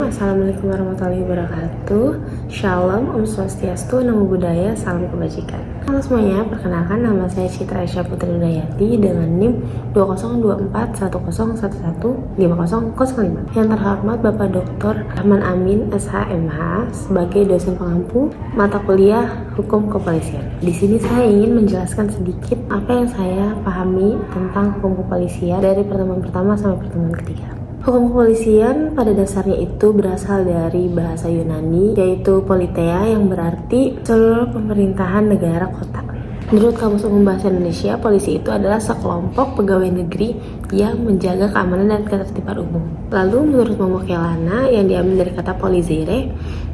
Assalamualaikum warahmatullahi wabarakatuh. Shalom, Om Swastiastu, Namo Buddhaya, Salam Kebajikan. Halo semuanya, perkenalkan nama saya Citra Aisyah Putri Udayati dengan NIM 202410115005. Yang terhormat Bapak Dr. Rahman Amin, SHMH, sebagai dosen pengampu mata kuliah Hukum Kepolisian. Di sini saya ingin menjelaskan sedikit apa yang saya pahami tentang hukum kepolisian dari pertemuan pertama sampai pertemuan ketiga. Hukum kepolisian pada dasarnya itu berasal dari bahasa Yunani, yaitu politeia, yang berarti seluruh pemerintahan negara kota. Menurut Kamus Umum Bahasa Indonesia, polisi itu adalah sekelompok pegawai negeri yang menjaga keamanan dan ketertiban umum. Lalu menurut Momo Kelana yang diambil dari kata polizere,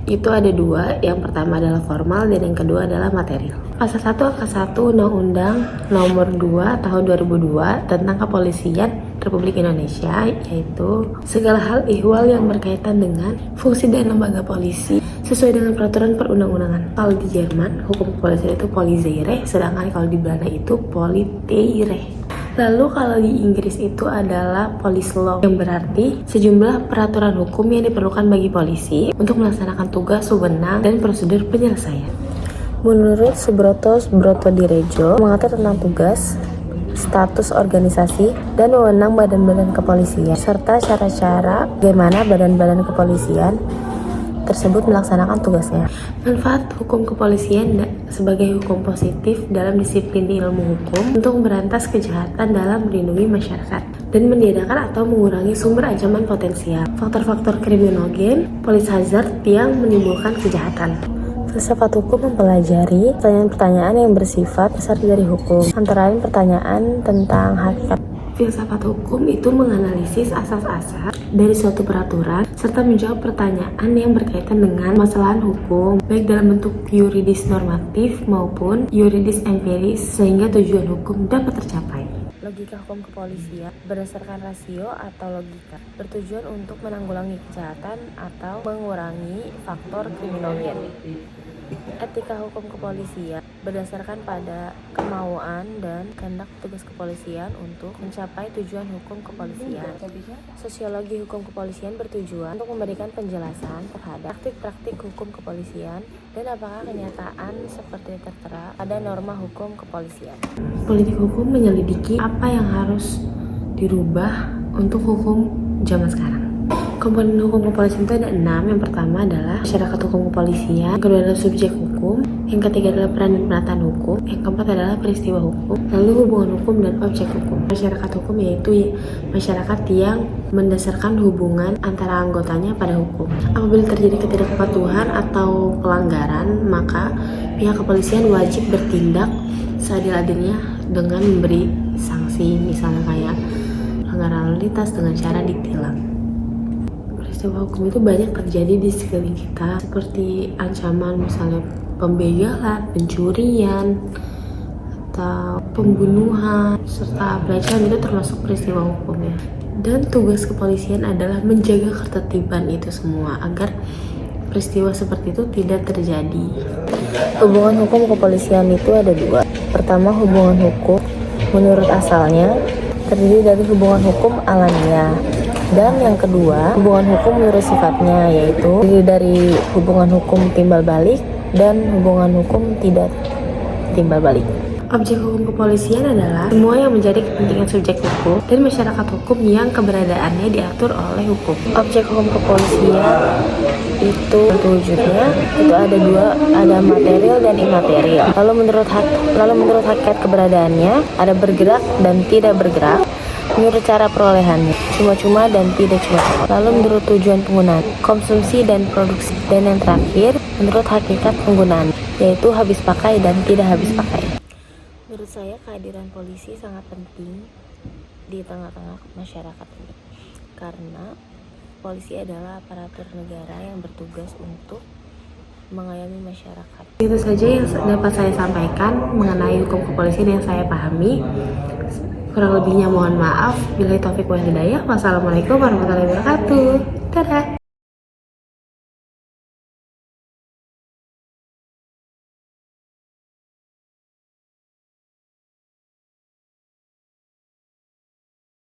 itu ada dua, yang pertama adalah formal dan yang kedua adalah material. Pasal 1 angka 1 Undang-Undang Nomor 2 Tahun 2002 tentang Kepolisian Republik Indonesia, yaitu segala hal ihwal yang berkaitan dengan fungsi dan lembaga polisi sesuai dengan peraturan perundang-undangan. Kalau di Jerman, hukum kepolisian itu polizere, sedangkan kalau di Belanda itu politeire. Lalu kalau di Inggris itu adalah police law, yang berarti sejumlah peraturan hukum yang diperlukan bagi polisi untuk melaksanakan tugas, wewenang, dan prosedur penyelesaian. Menurut Subroto Direjo, mengatur tentang tugas, status organisasi, dan wewenang badan-badan kepolisian, serta cara-cara bagaimana badan-badan kepolisian tersebut melaksanakan tugasnya. Manfaat hukum kepolisian sebagai hukum positif dalam disiplin ilmu hukum untuk memberantas kejahatan dalam melindungi masyarakat dan meniadakan atau mengurangi sumber ancaman potensial, faktor-faktor kriminogen, police hazard yang menimbulkan kejahatan. Filsafat hukum mempelajari pertanyaan-pertanyaan yang bersifat dasar dari hukum, antara lain pertanyaan tentang hakikat. Filsafat hukum itu menganalisis asas-asas dari suatu peraturan serta menjawab pertanyaan yang berkaitan dengan masalahan hukum, baik dalam bentuk yuridis normatif maupun yuridis empiris, sehingga tujuan hukum dapat tercapai. Logika hukum kepolisian berdasarkan rasio atau logika, bertujuan untuk menanggulangi kejahatan atau mengurangi faktor kriminogen. Etika hukum kepolisian berdasarkan pada kemauan dan kehendak petugas kepolisian untuk mencapai tujuan hukum kepolisian. Sosiologi hukum kepolisian bertujuan untuk memberikan penjelasan terhadap praktik-praktik hukum kepolisian dan apakah kenyataan seperti tertera pada norma hukum kepolisian. Politik hukum menyelidiki apa yang harus dirubah untuk hukum zaman sekarang. Komponen hukum kepolisian itu ada 6. Yang pertama adalah masyarakat hukum kepolisian, yang kedua adalah subjek hukum, yang ketiga adalah peran dan penataan hukum, yang keempat adalah peristiwa hukum, lalu hubungan hukum dan objek hukum. Masyarakat hukum yaitu masyarakat yang mendasarkan hubungan antara anggotanya pada hukum. Apabila terjadi ketidakpatuhan atau pelanggaran, maka pihak kepolisian wajib bertindak seadil-adilnya dengan memberi sanksi, misalnya kayak pelanggaran lalu lintas dengan cara ditilang. Peristiwa hukum itu banyak terjadi di sekeliling kita, seperti ancaman misalnya pembegalan, pencurian, atau pembunuhan, serta pelecehan. Itu termasuk peristiwa hukum ya. Dan tugas kepolisian adalah menjaga ketertiban itu semua agar peristiwa seperti itu tidak terjadi. Hubungan hukum kepolisian itu ada 2. Pertama, hubungan hukum menurut asalnya terdiri dari hubungan hukum alamiah. Dan yang kedua, hubungan hukum menurut sifatnya, yaitu dari hubungan hukum timbal balik dan hubungan hukum tidak timbal balik. Objek hukum kepolisian adalah semua yang menjadi kepentingan subjek hukum dan masyarakat hukum yang keberadaannya diatur oleh hukum. Objek hukum kepolisian itu wujudnya itu ada 2, ada material dan imaterial. Lalu menurut hakikat keberadaannya ada bergerak dan tidak bergerak. Menurut cara perolehannya, cuma-cuma dan tidak cuma-cuma. Lalu menurut tujuan penggunaan, konsumsi dan produksi. Dan yang terakhir, menurut hakikat penggunaan, yaitu habis pakai dan tidak habis pakai. Menurut saya kehadiran polisi sangat penting di tengah-tengah masyarakat ini, karena polisi adalah aparatur negara yang bertugas untuk mengayomi masyarakat. Itu saja yang dapat saya sampaikan mengenai hukum kepolisian yang saya pahami. Kurang lebihnya mohon maaf. Billahi taufik wal hidayah. Wassalamualaikum warahmatullahi wabarakatuh. Dadah.